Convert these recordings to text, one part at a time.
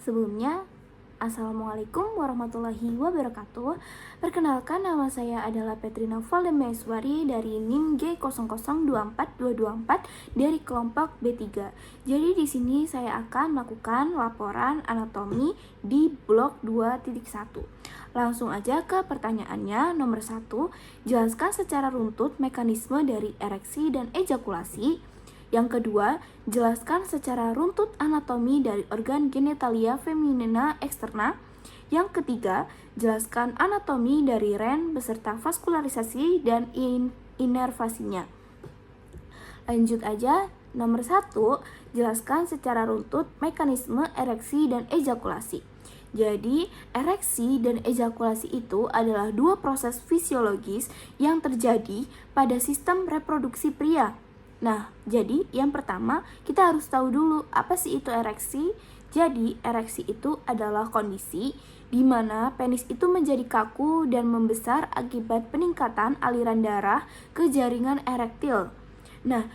Sebelumnya, Assalamualaikum warahmatullahi wabarakatuh. Perkenalkan, nama saya adalah Petrina Valdemaiswari dari NIM G0024224 dari kelompok B3. Jadi di sini saya akan melakukan laporan anatomi di blok 2.1. Langsung aja ke pertanyaannya. Nomor 1, jelaskan secara runtut mekanisme dari ereksi dan ejakulasi. Yang kedua, jelaskan secara runtut anatomi dari organ genitalia feminina eksterna. Yang ketiga, jelaskan anatomi dari REN beserta vaskularisasi dan inervasinya. Lanjut aja, nomor 1, jelaskan secara runtut mekanisme ereksi dan ejakulasi. Jadi, ereksi dan ejakulasi itu adalah dua proses fisiologis yang terjadi pada sistem reproduksi pria. Nah, jadi yang pertama kita harus tahu dulu apa sih itu ereksi. Jadi, ereksi itu adalah kondisi di mana penis itu menjadi kaku dan membesar akibat peningkatan aliran darah ke jaringan erektil. Nah,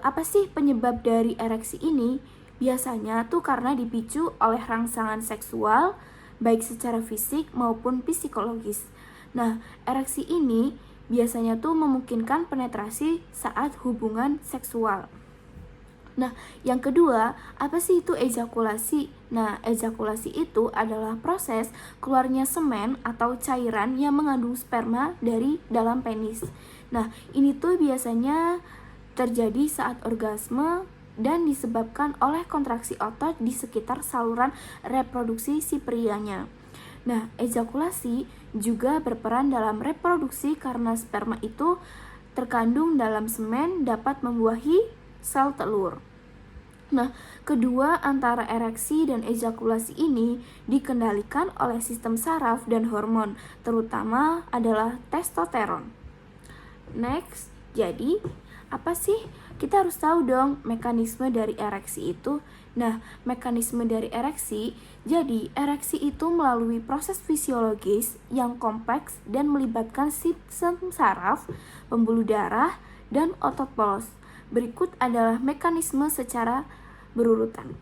apa sih penyebab dari ereksi ini? Biasanya tuh karena dipicu oleh rangsangan seksual, baik secara fisik maupun psikologis. Nah, ereksi ini biasanya tuh memungkinkan penetrasi saat hubungan seksual. Nah, yang kedua, apa sih itu ejakulasi? Nah, ejakulasi itu adalah proses keluarnya semen atau cairan yang mengandung sperma dari dalam penis. Nah, ini tuh biasanya terjadi saat orgasme dan disebabkan oleh kontraksi otot di sekitar saluran reproduksi si prianya. Nah, ejakulasi juga berperan dalam reproduksi karena sperma itu terkandung dalam semen dapat membuahi sel telur. Nah, kedua antara ereksi dan ejakulasi ini dikendalikan oleh sistem saraf dan hormon, terutama adalah testosteron. Next, jadi apa sih? Kita harus tahu dong mekanisme dari ereksi itu. Nah, mekanisme dari ereksi, jadi ereksi itu melalui proses fisiologis yang kompleks dan melibatkan sistem saraf, pembuluh darah, dan otot polos. Berikut adalah mekanisme secara berurutan.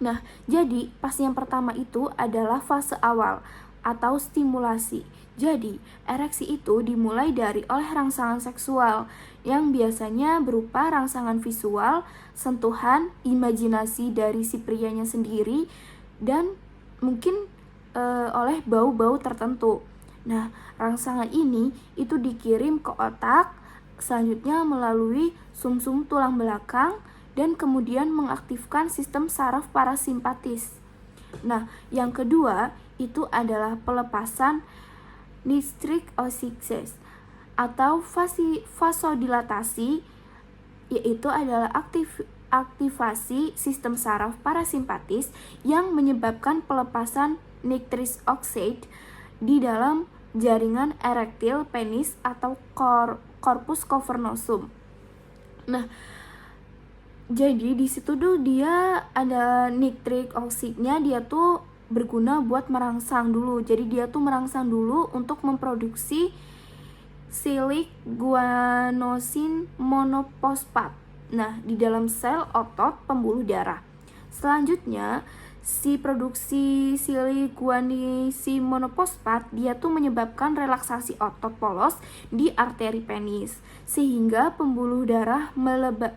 Nah, jadi pas yang pertama itu adalah fase awal atau stimulasi. Jadi, ereksi itu dimulai dari oleh rangsangan seksual yang biasanya berupa rangsangan visual, sentuhan, imajinasi dari si prianya sendiri, dan mungkin oleh bau-bau tertentu. Nah, rangsangan ini itu dikirim ke otak, selanjutnya melalui sumsum tulang belakang, dan kemudian mengaktifkan sistem saraf parasimpatis. Nah, yang kedua itu adalah pelepasan nitric oxide atau vasodilatasi, yaitu adalah aktivasi sistem saraf parasimpatis yang menyebabkan pelepasan nitric oxide di dalam jaringan erektil penis atau corpus cavernosum. Nah, jadi di situ tuh dia ada nitric oxide-nya, dia tuh berguna buat merangsang dulu. Jadi dia tuh merangsang dulu untuk memproduksi silik guanosin monoposfat. Nah, di dalam sel otot pembuluh darah. Selanjutnya, si produksi silik guanosin monoposfat dia tuh menyebabkan relaksasi otot polos di arteri penis sehingga pembuluh darah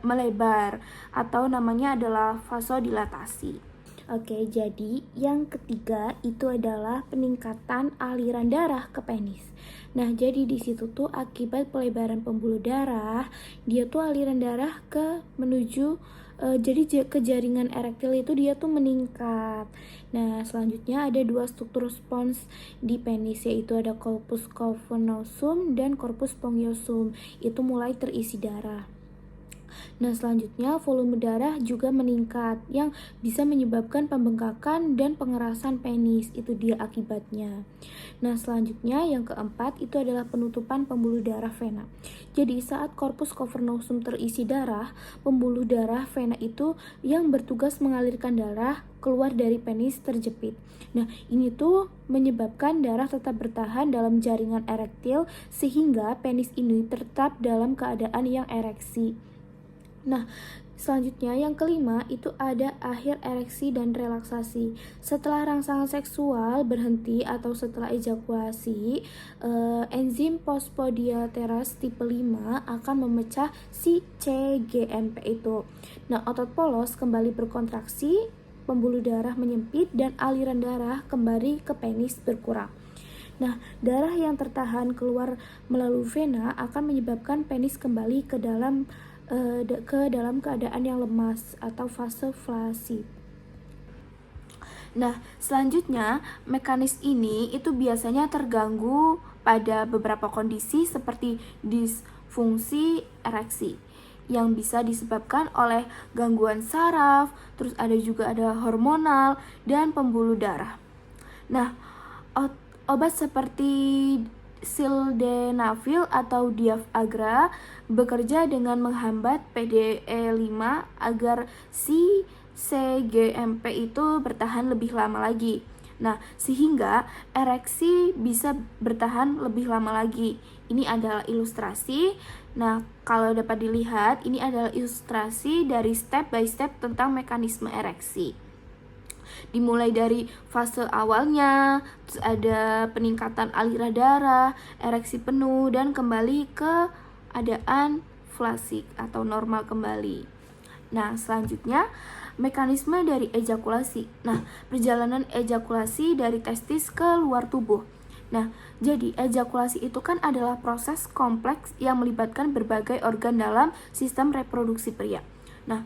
melebar atau namanya adalah vasodilatasi. Oke, jadi yang ketiga itu adalah peningkatan aliran darah ke penis. Nah, jadi di situ tuh akibat pelebaran pembuluh darah, dia tuh aliran darah menuju jadi ke jaringan erektil itu dia tuh meningkat. Nah, selanjutnya ada dua struktur spons di penis, yaitu ada corpus cavernosum dan corpus spongiosum. Itu mulai terisi darah. Nah, selanjutnya volume darah juga meningkat yang bisa menyebabkan pembengkakan dan pengerasan penis. Itu dia akibatnya. Nah, selanjutnya yang keempat itu adalah penutupan pembuluh darah vena. Jadi saat corpus cavernosum terisi darah, pembuluh darah vena itu yang bertugas mengalirkan darah keluar dari penis terjepit. Nah, ini tuh menyebabkan darah tetap bertahan dalam jaringan erektil sehingga penis ini tetap dalam keadaan yang ereksi. Nah, Selanjutnya, yang kelima itu ada akhir ereksi dan relaksasi. Setelah rangsangan seksual berhenti atau setelah ejakulasi, enzim fosfodiesterase tipe 5 akan memecah si CGMP itu. Nah, otot polos kembali berkontraksi, pembuluh darah menyempit, dan aliran darah kembali ke penis berkurang. Nah, darah yang tertahan keluar melalui vena akan menyebabkan penis kembali ke dalam keadaan yang lemas atau fase flasid. Nah, selanjutnya mekanisme ini itu biasanya terganggu pada beberapa kondisi seperti disfungsi ereksi yang bisa disebabkan oleh gangguan saraf, terus ada hormonal dan pembuluh darah. Nah, obat seperti sildenafil atau Diav-Agra bekerja dengan menghambat PDE5 agar si CGMP itu bertahan lebih lama lagi. Nah, sehingga ereksi bisa bertahan lebih lama lagi. Ini adalah ilustrasi. Nah, kalau dapat dilihat, ini adalah ilustrasi dari step by step tentang mekanisme ereksi. Dimulai dari fase awalnya, terus ada peningkatan aliran darah, ereksi penuh, dan kembali ke keadaan flasik atau normal kembali. Nah, selanjutnya mekanisme dari ejakulasi. Nah, perjalanan ejakulasi dari testis ke luar tubuh. Nah, jadi ejakulasi itu kan adalah proses kompleks yang melibatkan berbagai organ dalam sistem reproduksi pria. Nah,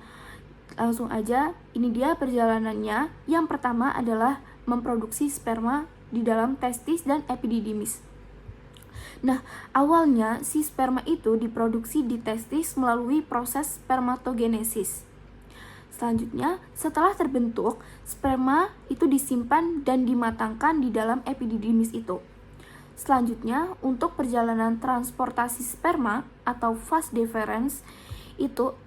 langsung aja, ini dia perjalanannya. Yang pertama adalah memproduksi sperma di dalam testis dan epididymis. Nah, awalnya si sperma itu diproduksi di testis melalui proses spermatogenesis. Selanjutnya, setelah terbentuk, sperma itu disimpan dan dimatangkan di dalam epididymis itu. Selanjutnya, untuk perjalanan transportasi sperma atau vas deferens itu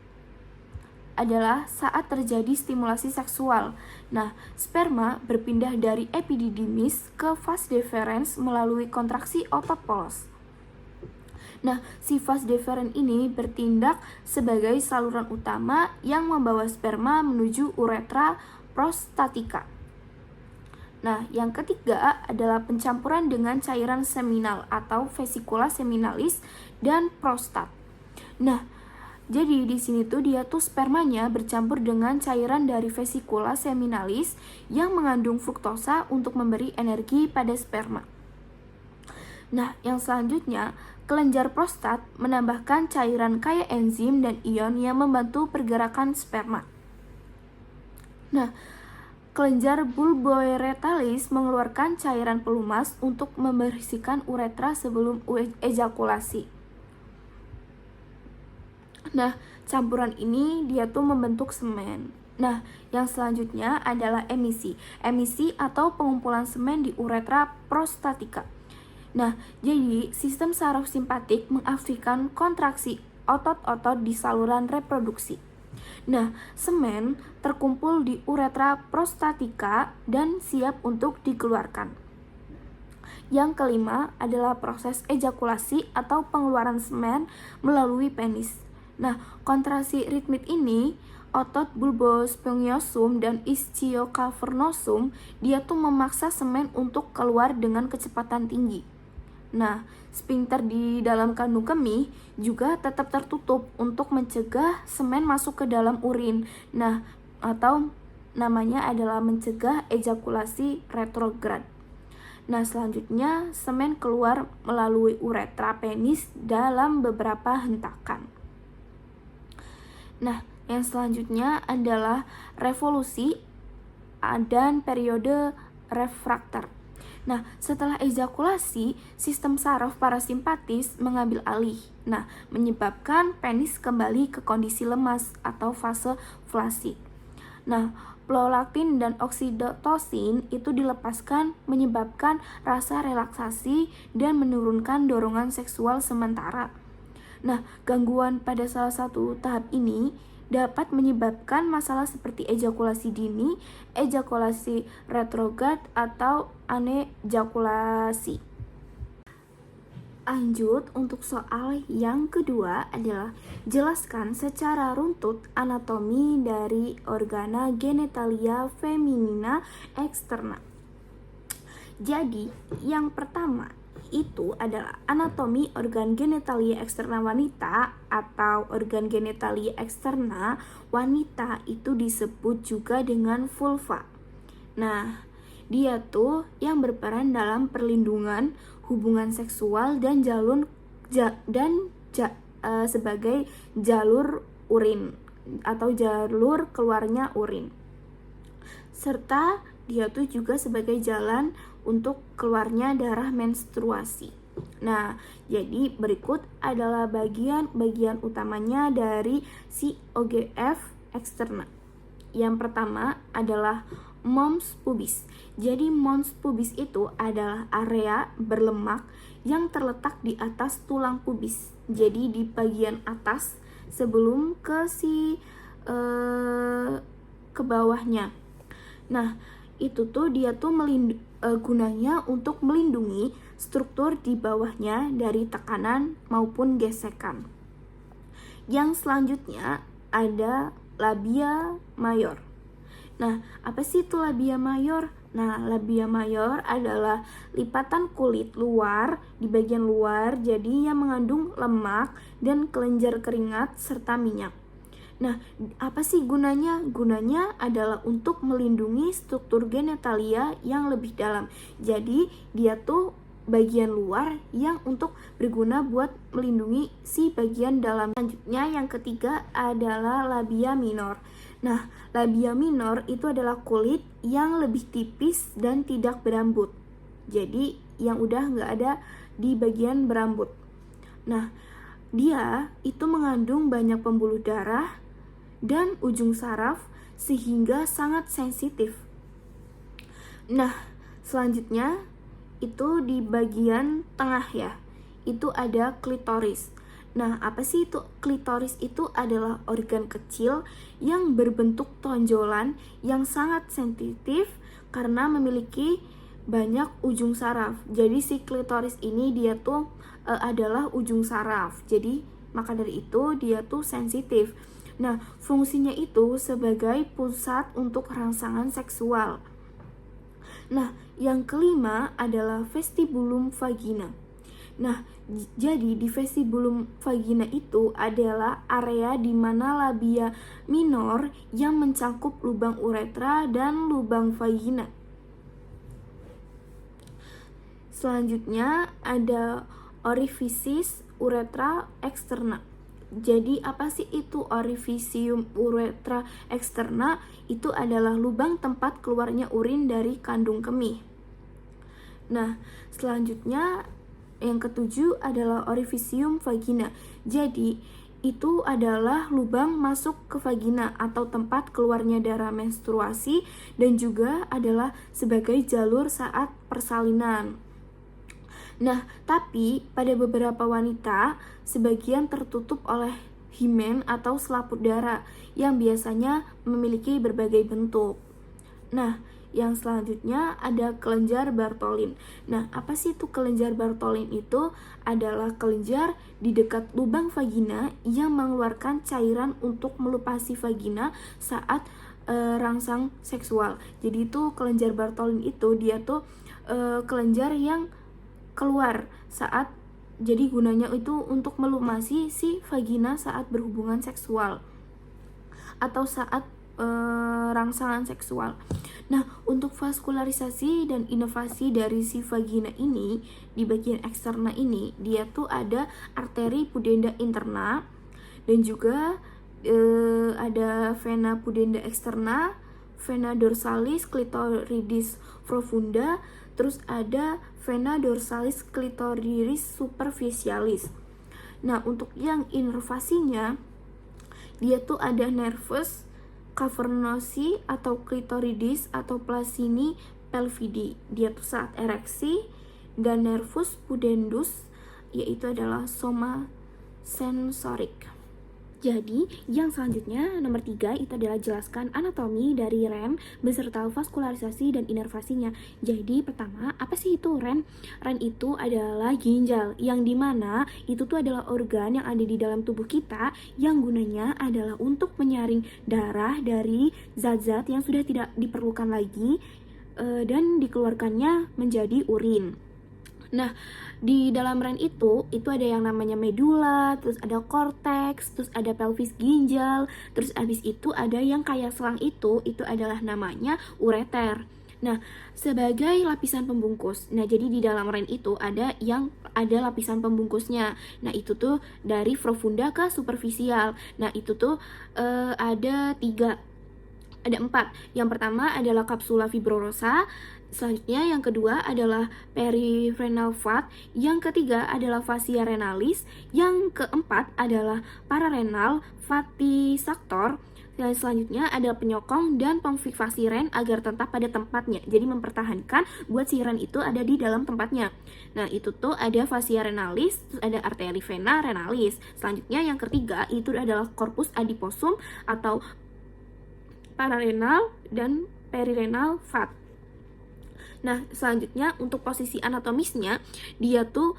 adalah saat terjadi stimulasi seksual. Nah, sperma berpindah dari epididymis ke vas deferens melalui kontraksi otot polos. Nah, si vas deferens ini bertindak sebagai saluran utama yang membawa sperma menuju uretra prostatika. Nah, yang ketiga adalah pencampuran dengan cairan seminal atau vesikula seminalis dan prostat. Nah, jadi di sini tuh dia tuh spermanya bercampur dengan cairan dari vesikula seminalis yang mengandung fruktosa untuk memberi energi pada sperma. Nah, yang selanjutnya, kelenjar prostat menambahkan cairan kaya enzim dan ion yang membantu pergerakan sperma. Nah, kelenjar bulbouretalis mengeluarkan cairan pelumas untuk membersihkan uretra sebelum ejakulasi. Nah, campuran ini dia tuh membentuk semen. Nah, yang selanjutnya adalah emisi. Emisi atau pengumpulan semen di uretra prostatika. Nah, jadi sistem saraf simpatik mengaktifkan kontraksi otot-otot di saluran reproduksi. Nah, semen terkumpul di uretra prostatika dan siap untuk dikeluarkan. Yang kelima adalah proses ejakulasi atau pengeluaran semen melalui penis. Nah, kontraksi ritmik ini, otot bulbospongiosum dan ischiocavernosum, dia tuh memaksa semen untuk keluar dengan kecepatan tinggi. Nah, sphincter di dalam kandung kemih juga tetap tertutup untuk mencegah semen masuk ke dalam urin. Nah, atau namanya adalah mencegah ejakulasi retrograd. Nah, selanjutnya semen keluar melalui uretra penis dalam beberapa hentakan. Nah, yang selanjutnya adalah revolusi dan periode refraktor. Nah, setelah ejakulasi, sistem saraf parasimpatis mengambil alih. Nah, menyebabkan penis kembali ke kondisi lemas atau fase flasid. Nah, prolaktin dan oksitosin itu dilepaskan menyebabkan rasa relaksasi dan menurunkan dorongan seksual sementara. Nah, gangguan pada salah satu tahap ini dapat menyebabkan masalah seperti ejakulasi dini, ejakulasi retrograd, atau anejakulasi. Lanjut, untuk soal yang kedua adalah jelaskan secara runtut anatomi dari organa genitalia feminina eksterna. Jadi, yang pertama itu adalah anatomi organ genitalia eksterna wanita atau organ genitalia eksterna wanita itu disebut juga dengan vulva. Nah, dia tuh yang berperan dalam perlindungan hubungan seksual dan sebagai jalur urin atau jalur keluarnya urin. Serta dia tuh juga sebagai jalan untuk keluarnya darah menstruasi. Nah, jadi berikut adalah bagian utamanya dari si OGF eksterna. Yang pertama adalah mons pubis. Jadi mons pubis itu adalah area berlemak yang terletak di atas tulang pubis. Jadi di bagian atas sebelum ke ke bawahnya. Nah, itu tuh dia tuh gunanya untuk melindungi struktur di bawahnya dari tekanan maupun gesekan. Yang selanjutnya ada labia mayor. Nah, apa sih itu labia mayor? Nah, labia mayor adalah lipatan kulit luar di bagian luar, jadi yang mengandung lemak dan kelenjar keringat serta minyak. Nah, apa sih gunanya? Gunanya adalah untuk melindungi struktur genitalia yang lebih dalam. Jadi, dia tuh bagian luar yang untuk berguna buat melindungi si bagian dalam. Selanjutnya yang ketiga adalah labia minor. Nah, labia minor itu adalah kulit yang lebih tipis dan tidak berambut. Jadi, yang udah nggak ada di bagian berambut. Nah, dia itu mengandung banyak pembuluh darah dan ujung saraf sehingga sangat sensitif. Nah, selanjutnya itu di bagian tengah ya, itu ada klitoris. Nah, apa sih itu? Klitoris itu adalah organ kecil yang berbentuk tonjolan yang sangat sensitif karena memiliki banyak ujung saraf. Jadi si klitoris ini dia tuh adalah ujung saraf. Jadi maka dari itu dia tuh sensitif. Nah, fungsinya itu sebagai pusat untuk rangsangan seksual. Nah, yang kelima adalah vestibulum vagina. Nah, jadi di vestibulum vagina itu adalah area di mana labia minor yang mencakup lubang uretra dan lubang vagina. Selanjutnya ada orifisis uretra eksterna. Jadi apa sih itu orifisium uretra eksterna? Itu adalah lubang tempat keluarnya urin dari kandung kemih. Nah, selanjutnya yang ketujuh adalah orifisium vagina. Jadi itu adalah lubang masuk ke vagina atau tempat keluarnya darah menstruasi dan juga adalah sebagai jalur saat persalinan. Nah, tapi pada beberapa wanita, sebagian tertutup oleh himen atau selaput darah yang biasanya memiliki berbagai bentuk. Nah, yang selanjutnya ada kelenjar Bartholin. Nah, apa sih itu kelenjar Bartholin? Itu adalah kelenjar di dekat lubang vagina yang mengeluarkan cairan untuk melupasi vagina saat rangsang seksual. Jadi itu kelenjar Bartholin itu dia tuh kelenjar yang keluar saat, jadi gunanya itu untuk melumasi si vagina saat berhubungan seksual atau saat rangsangan seksual. Nah, untuk vaskularisasi dan inovasi dari si vagina ini di bagian eksterna ini, dia tuh ada arteri pudenda interna dan juga ada vena pudenda eksterna, vena dorsalis clitoridis profunda, terus ada vena dorsalis clitoridis superficialis. Nah, untuk yang inovasinya dia tuh ada nervus cavernosi atau clitoridis atau placini pelvidi, dia tuh saat ereksi, dan nervus pudendus yaitu adalah soma sensorik. Jadi, yang selanjutnya nomor 3 itu adalah jelaskan anatomi dari ren beserta vaskularisasi dan inervasinya. Jadi, pertama, apa sih itu ren? Ren itu adalah ginjal, yang dimana itu tuh adalah organ yang ada di dalam tubuh kita yang gunanya adalah untuk menyaring darah dari zat-zat yang sudah tidak diperlukan lagi dan dikeluarkannya menjadi urin. Nah, di dalam ren itu ada yang namanya medula, terus ada korteks, terus ada pelvis ginjal, terus abis itu ada yang kayak selang itu adalah namanya ureter. Nah, sebagai lapisan pembungkus. Nah, jadi di dalam ren itu ada lapisan pembungkusnya. Nah, itu tuh dari profunda ke superficial. Nah, itu tuh ada 4. Yang pertama adalah kapsula fibrosa. Selanjutnya yang kedua adalah perirenal fat, yang ketiga adalah fascia renalis, yang keempat adalah pararenal fatty suctor. Dan selanjutnya ada penyokong dan pemfikasi ren agar tetap pada tempatnya. Jadi mempertahankan buat si ren itu ada di dalam tempatnya. Nah, itu tuh ada fascia renalis, terus ada arteri vena renalis. Selanjutnya yang ketiga itu adalah corpus adiposum atau pararenal dan perirenal fat. Nah, selanjutnya untuk posisi anatomisnya, dia tuh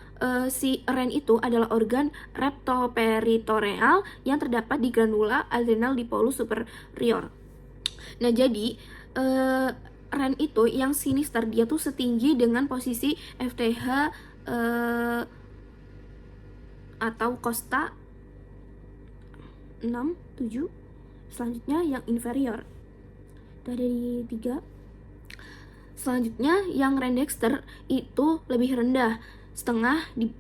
si ren itu adalah organ reptoperitoneal yang terdapat di granula adrenal di polus superior. Nah, jadi ren itu yang sinister dia tuh setinggi dengan posisi FTH atau costa 6, 7. Selanjutnya yang inferior. Itu ada di 3. Selanjutnya yang ren dexter itu lebih rendah, setengah di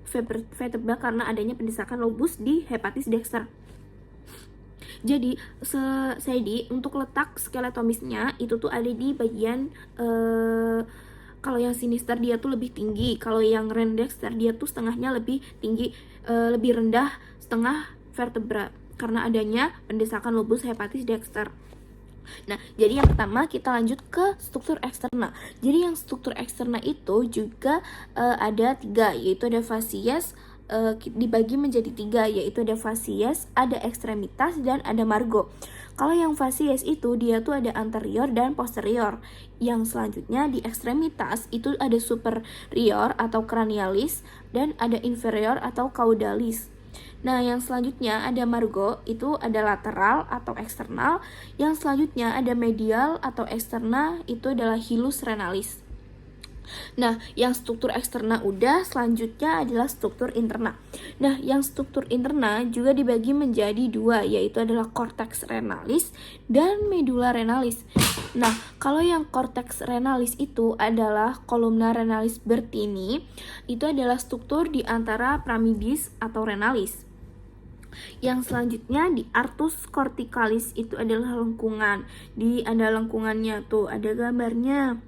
vertebra karena adanya pendesakan lobus di hepatis dexter. Jadi untuk letak skeletomisnya itu tuh ada di bagian kalau yang sinister dia tuh lebih tinggi, kalau yang ren dexter dia tuh setengahnya lebih tinggi, lebih rendah setengah vertebra karena adanya pendesakan lobus hepatis dexter. Nah, jadi yang pertama kita lanjut ke struktur eksterna. Jadi yang struktur eksterna itu juga ada 3, yaitu ada fasies, dibagi menjadi 3, yaitu ada fasies, ada ekstremitas, dan ada margo. Kalau yang fasies itu dia tuh ada anterior dan posterior. Yang selanjutnya di ekstremitas itu ada superior atau cranialis dan ada inferior atau caudalis. Nah, yang selanjutnya ada margo, itu ada lateral atau eksternal. Yang selanjutnya ada medial atau eksterna, itu adalah hilus renalis. Nah, yang struktur eksterna udah, selanjutnya adalah struktur interna. Nah, yang struktur interna juga dibagi menjadi 2, yaitu adalah cortex renalis dan medulla renalis. Nah, kalau yang cortex renalis itu adalah columna renalis bertini, itu adalah struktur di antara piramidis atau renalis. Yang selanjutnya di artus corticalis itu adalah lengkungan. Ada lengkungannya tuh, ada gambarnya.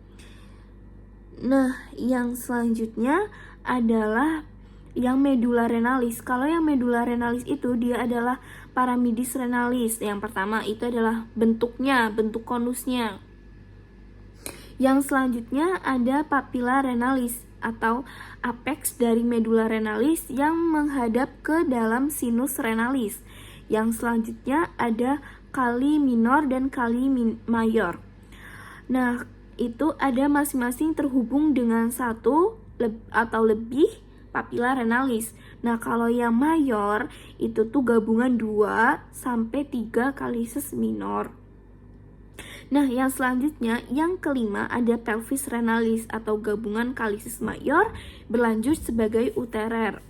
Nah, yang selanjutnya adalah yang medulla renalis. Kalau yang medulla renalis itu dia adalah piramidis renalis. Yang pertama itu adalah bentuknya, bentuk konusnya. Yang selanjutnya ada papilla renalis atau apex dari medulla renalis yang menghadap ke dalam sinus renalis. Yang selanjutnya ada kali minor dan kali mayor. Nah, itu ada masing-masing terhubung dengan satu atau lebih papilla renalis. Nah, kalau yang mayor itu tuh gabungan 2 sampai 3 kalises minor. Nah, yang selanjutnya, yang kelima ada pelvis renalis atau gabungan kalisis mayor berlanjut sebagai uterer.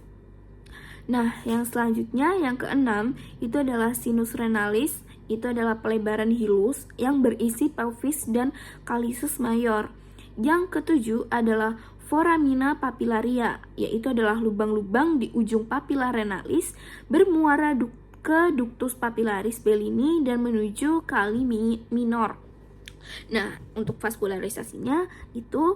Nah, yang selanjutnya, yang keenam, itu adalah sinus renalis, itu adalah pelebaran hilus yang berisi pelvis dan kalisis mayor. Yang ketujuh adalah foramina papillaria, yaitu adalah lubang-lubang di ujung papilla renalis bermuara ke ductus papillaris bellini dan menuju kali minor. Nah, untuk vaskularisasinya itu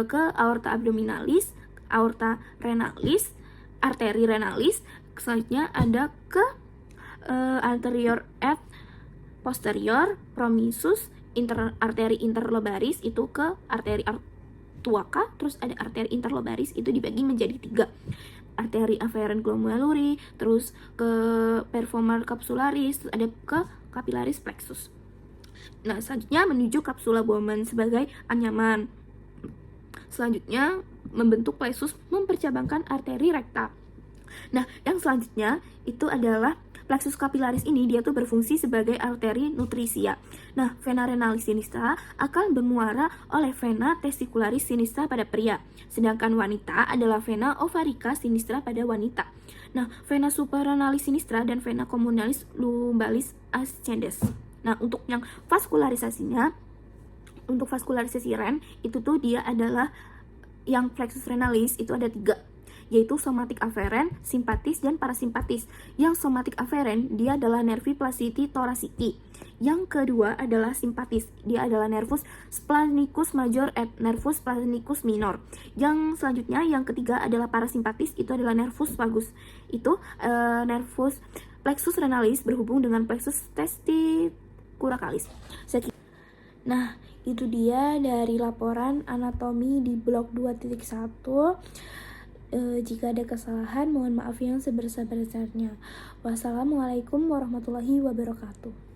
ke aorta abdominalis, aorta renalis, arteri renalis. Selanjutnya ada ke anterior et posterior, promissus, arteri interlobaris itu ke arteri tuaca, terus ada arteri interlobaris itu dibagi menjadi 3. arteri afferent glomeruli, terus ke performer capsularis, terus ada ke capillaris plexus. Nah, selanjutnya menuju capsula Bowman sebagai anyaman. Selanjutnya membentuk plexus mempercabangkan arteri rekta. Nah, yang selanjutnya itu adalah plexus capillaris ini, dia tuh berfungsi sebagai arteri nutrisia. Nah, vena renalis sinistra akan bermuara oleh vena testicularis sinistra pada pria, sedangkan wanita adalah vena ovarica sinistra pada wanita. Nah, vena suprarenalis sinistra dan vena communalis lumbalis ascendens. Nah, untuk yang vaskularisasinya, untuk vaskularisasi ren itu tuh dia adalah yang plexus renalis itu ada 3, yaitu somatic afferent, simpatis, dan parasimpatis. Yang somatic afferent dia adalah nervi placiti thoracici. Yang kedua adalah simpatis, dia adalah nervus splenincus major et nervus splenincus minor. Yang selanjutnya yang ketiga adalah parasimpatis, itu adalah nervus vagus. Itu nervus plexus renalis berhubung dengan plexus testicularis. Nah, itu dia dari laporan anatomi di blok 2.1. Jika ada kesalahan, mohon maaf yang sebesar-besarnya. Wassalamualaikum warahmatullahi wabarakatuh.